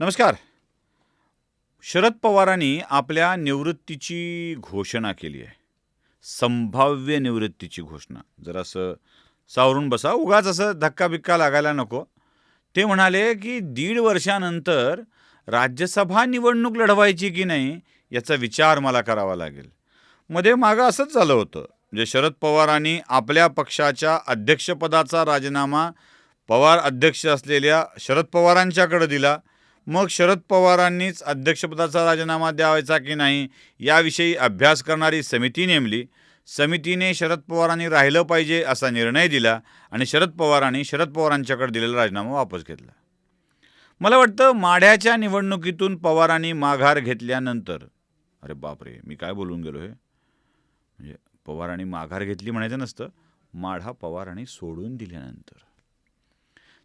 नमस्कार. शरद पवारांनी आपल्या निवृत्तीची घोषणा केली आहे. संभाव्य निवृत्तीची घोषणा. जरासं सावरून बसा. उगाच असं धक्का-बिक्का लागायला नको. ते म्हणाले, की 1.5 वर्षानंतर राज्यसभा निवडणूक लढवायची की नाही, याचा विचार मला करावा लागेल. मध्ये मागं असंच झालं होतं. म्हणजे शरद पवारांनी आपल्या पक्षाच्या अध्यक्षपदाचा राजीनामा पवार अध्यक्ष असलेल्या शरद पवारांच्याकडे दिला. मग शरद पवारांनीच अध्यक्षपदाचा राजीनामा द्यावायचा की नाही याविषयी अभ्यास करणारी समिती नेमली. समितीने शरद पवारांनी राहिलं पाहिजे असा निर्णय दिला आणि शरद पवारांच्याकडे दिलेला राजीनामा वापस घेतला. मला वाटतं माढ्याच्या निवडणुकीतून पवारांनी माघार घेतल्यानंतर, अरे बापरे, मी काय बोलून गेलो हे? म्हणजे पवारांनी माघार घेतली म्हणायचं नसतं, माढा पवारांनी सोडून दिल्यानंतर.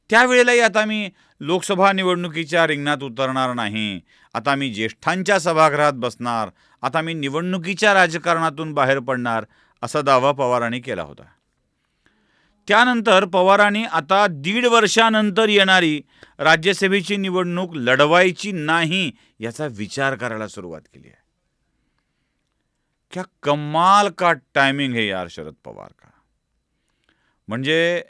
त्यावेळेलाही आता मी लोकसभा निवडणुकीच्या रिंगणात उतरणार नाही, आता मी ज्येष्ठांच्या सभागृहात बसणार, आता मी निवडणुकीच्या राजकारणातून बाहेर पडणार, असा दावा पवारांनी केला होता. त्यानंतर पवारांनी आता 1.5 वर्षानंतर येणारी राज्यसभेची निवडणूक लढवायची नाही याचा विचार करायला सुरुवात केली आहे. क्या कमाल का टायमिंग है यार शरद पवार का. म्हणजे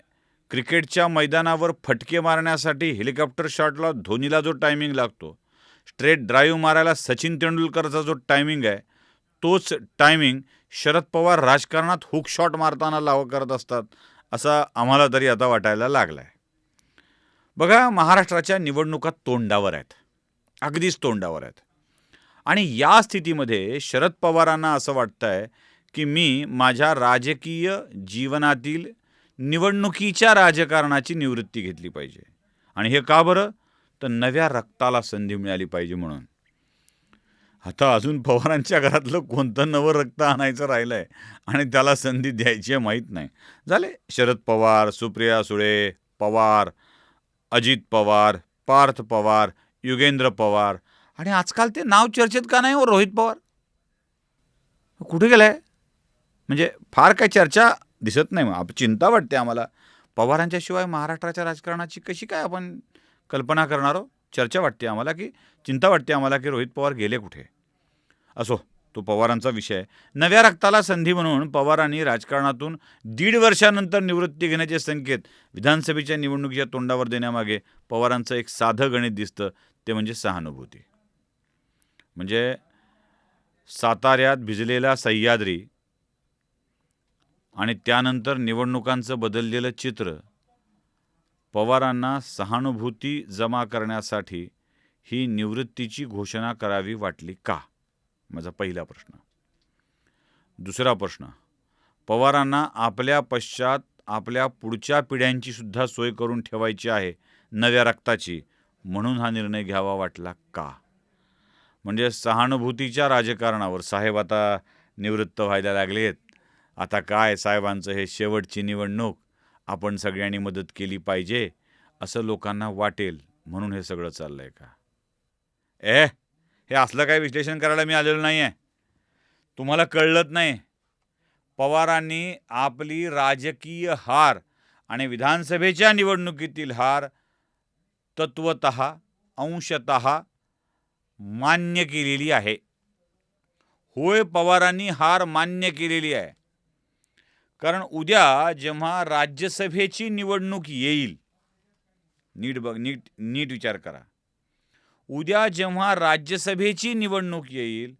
क्रिकेटच्या मैदानावर फटके मारण्यासाठी हेलिकॉप्टर शॉटला धोनीला जो टायमिंग लागतो, स्ट्रेट ड्राईव्ह मारायला सचिन तेंडुलकरचा जो टायमिंग आहे, तोच टायमिंग शरद पवार राजकारणात हुक शॉट मारताना करत असतात, असा आम्हाला तरी आता वाटायला लागला आहे. बघा, महाराष्ट्राच्या निवडणुका तोंडावर आहेत, अगदीच तोंडावर आहेत. आणि या स्थितीमध्ये शरद पवारांना असं वाटतंय की मी माझ्या राजकीय जीवनातील निवडणुकीच्या राजकारणाची निवृत्ती घेतली पाहिजे. आणि हे का बरं? तर नव्या रक्ताला संधी मिळाली पाहिजे म्हणून. आता अजून पवारांच्या घरातलं कोणतं नवं रक्त आणायचं राहिलं आहे आणि त्याला संधी द्यायची आहे माहीत नाही. झाले शरद पवार, सुप्रिया सुळे, पवार, अजित पवार, पार्थ पवार, युगेंद्र पवार आणि आजकाल ते नाव चर्चेत का नाही हो, रोहित पवार? कुठे गेलाय? म्हणजे फार काही चर्चा दिसत नाही. मग चिंता वाटते आम्हाला. पवारांच्या शिवाय महाराष्ट्राच्या राजकारणाची कशी काय आपण कल्पना करणार आहोत? चर्चा वाटते आम्हाला, की चिंता वाटते आम्हाला, की रोहित पवार गेले कुठे? असो, तो पवारांचा विषय आहे. नव्या रक्ताला संधी म्हणून पवारांनी राजकारणातून 1.5 वर्षानंतर निवृत्ती घेण्याचे संकेत विधानसभेच्या निवडणुकीच्या तोंडावर देण्यामागे पवारांचं एक साधं गणित दिसतं, ते म्हणजे सहानुभूती. म्हणजे साताऱ्यात भिजलेला सह्याद्री आणि त्यानंतर निवडणुकांचं बदललेलं चित्र, पवारांना सहानुभूती जमा करण्यासाठी ही निवृत्तीची घोषणा करावी वाटली का? माझा पहिला प्रश्न. दुसरा प्रश्न, पवारांना आपल्या पश्चात आपल्या पुढच्या पिढ्यांची सुद्धा सोय करून ठेवायची आहे नव्या रक्ताची, म्हणून हा निर्णय घ्यावा वाटला का? म्हणजे सहानुभूतीच्या राजकारणावर साहेब आता निवृत्त व्हायला लागलेत, आता काय साहेबांचं हे शेवटची निवडणूक, आपण सगळ्यांनी मदत केली पाहिजे असं लोकांना वाटेल म्हणून हे सगळं चाललंय का? हे असलं काही विश्लेषण करायला मी आलेलो नाही आहे. तुम्हाला कळलंच नाही. पवारांनी आपली राजकीय हार आणि विधानसभेच्या निवडणुकीतील हार तत्वतः अंशतः मान्य केलेली आहे. होय, पवारांनी हार मान्य केलेली आहे. कारण उद्या जेव्हा राज्यसभेची निवडणूक येईल, नीट विचार करा. उद्या जेव्हा राज्यसभेची निवडणूक येईल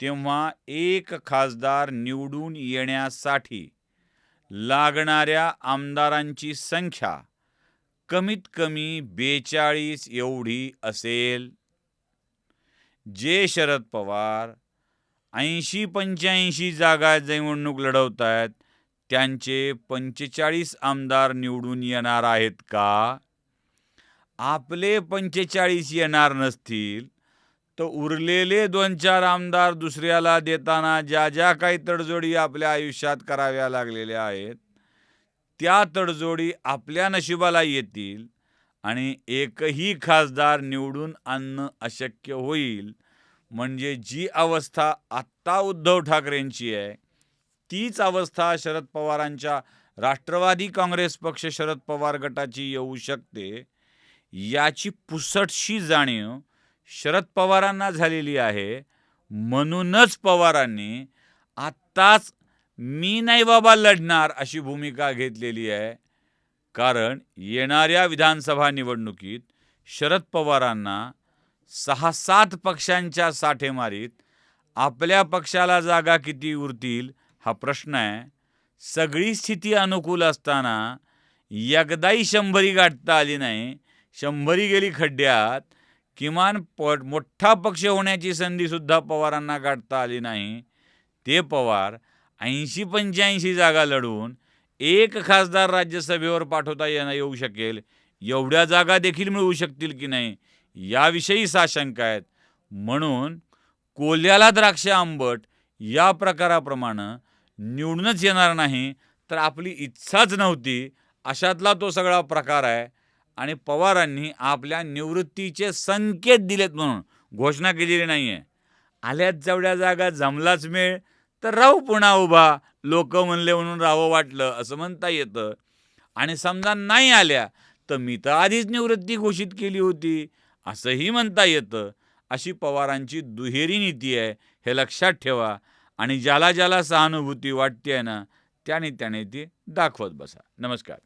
तेव्हा एक खासदार निवडून येण्यासाठी लागणाऱ्या आमदारांची संख्या कमीत कमी 42 एवढी असेल. जे शरद पवार 80-85 जागा निवडणूक लढवत आहेत, त्यांचे 45 आमदार निवडून येणार आहेत का? आपले 45 येणार नसतील तर उरलेले 2-4 आमदार दुसऱ्याला देताना ज्या ज्या काही तडजोडी आपल्या आयुष्यात कराव्या लागलेल्या आहेत, त्या तडजोडी आपल्या नशिबाला येतील आणि एकही खासदार निवडून आणणं अशक्य होईल. म्हणजे जी अवस्था आत्ता उद्धव ठाकरेंची आहे, तीच अवस्था शरद पवारांच्या राष्ट्रवादी काँग्रेस पक्ष शरद पवार गटाची येऊ शकते. याची पुसटशी जाणीव शरद पवारांना झालेली आहे. म्हणूनच पवारांनी आत्ताच मी नाही बाबा लढणार अशी भूमिका घेतलेली आहे. कारण येणाऱ्या विधानसभा निवडणुकीत शरद पवारांना 6-7 पक्षांच्या साठेमारीत आपल्या पक्षाला जागा किती उरतील हा प्रश्न आहे. सगळी स्थिती अनुकूल असताना एकदाही 100 गाठता आली नाही. 100 गेली खड्ड्यात. किमान मोठा पक्ष होण्याची संधीसुद्धा पवारांना गाठता आली नाही. ते पवार 80-85 जागा लढून एक खासदार राज्यसभेवर पाठवता येऊ शकेल, एवढ्या जागा देखील मिळू शकतील की नाही याविषयी साशंका आहेत. म्हणून कोल्ह्याला द्राक्ष आंबट या प्रकाराप्रमाणे निवडूनच येणार नाही तर आपली इच्छाच नव्हती अशातला तो सगळा प्रकार आहे. आणि पवारांनी आपल्या निवृत्तीचे संकेत दिलेत म्हणून घोषणा केलेली नाही आहे. आल्यात जेवढ्या जागा जमलाच मिळ तर राहू पुन्हा उभा, लोक म्हणले म्हणून राहावं वाटलं असं म्हणता येतं. आणि समजा नाही आल्या तर मी तर आधीच निवृत्ती घोषित केली होती असंही म्हणता येतं. अशी पवारांची दुहेरी नीती आहे, हे लक्षात ठेवा. आणि ज्याला ज्याला सहानुभूती वाटते ना त्याने ती दाखवत बसा. नमस्कार.